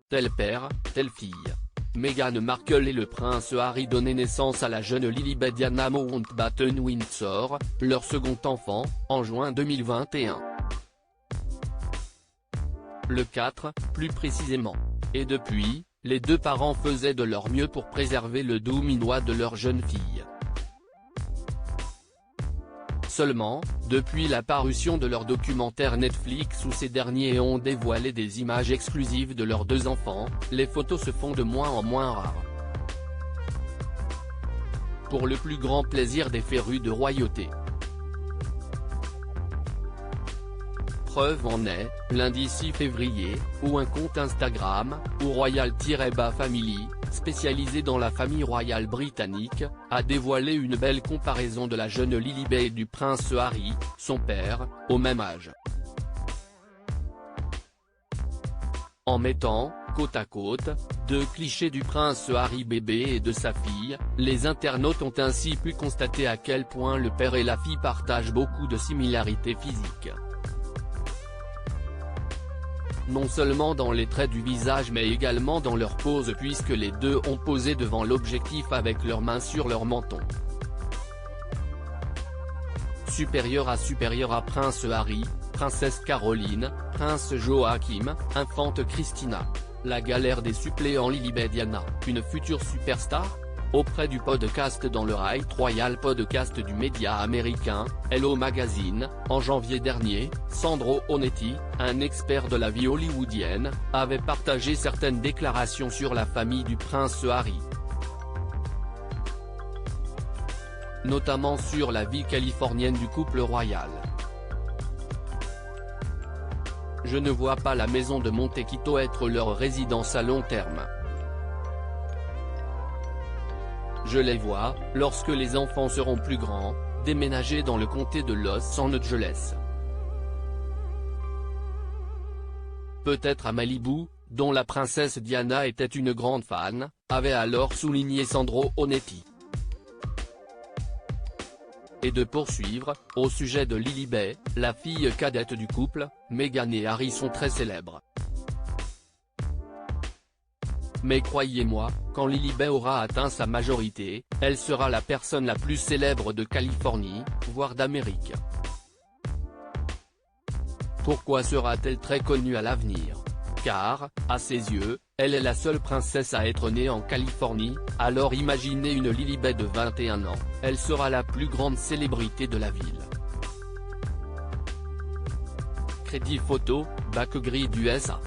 Tel père, telle fille. Meghan Markle et le prince Harry donnaient naissance à la jeune Lilibet Diana Mountbatten-Windsor, leur second enfant, en juin 2021. Le 4, plus précisément. Et depuis, les deux parents faisaient de leur mieux pour préserver le doux minois de leur jeune fille. Seulement, depuis la parution de leur documentaire Netflix où ces derniers ont dévoilé des images exclusives de leurs deux enfants, les photos se font de moins en moins rares. Pour le plus grand plaisir des férus de royauté. Preuve en est, lundi 6 février, où un compte Instagram, ou Royal-Family, spécialisé dans la famille royale britannique, a dévoilé une belle comparaison de la jeune Lilibet et du prince Harry, son père, au même âge. En mettant, côte à côte, deux clichés du prince Harry bébé et de sa fille, les internautes ont ainsi pu constater à quel point le père et la fille partagent beaucoup de similarités physiques. Non seulement dans les traits du visage mais également dans leur pose puisque les deux ont posé devant l'objectif avec leurs mains sur leur menton. Supérieur à prince Harry, princesse Caroline, prince Joachim, infante Christina. La galère des suppléants Lilibet Diana, une future superstar ? Auprès du podcast dans le Right Royal podcast du média américain, Hello Magazine, en janvier dernier, Sandro Onetti, un expert de la vie hollywoodienne, avait partagé certaines déclarations sur la famille du prince Harry. Notamment sur la vie californienne du couple royal. Je ne vois pas la maison de Montecito être leur résidence à long terme. Je les vois, lorsque les enfants seront plus grands, déménager dans le comté de Los Angeles. Peut-être à Malibu, dont la princesse Diana était une grande fan, avait alors souligné Sandro Onetti. Et de poursuivre, au sujet de Lilibet, la fille cadette du couple, Meghan et Harry sont très célèbres. Mais croyez-moi, quand Lilibet aura atteint sa majorité, elle sera la personne la plus célèbre de Californie, voire d'Amérique. Pourquoi sera-t-elle très connue à l'avenir ? Car, à ses yeux, elle est la seule princesse à être née en Californie, alors imaginez une Lilibet de 21 ans, elle sera la plus grande célébrité de la ville. Crédit photo, Backgrid USA.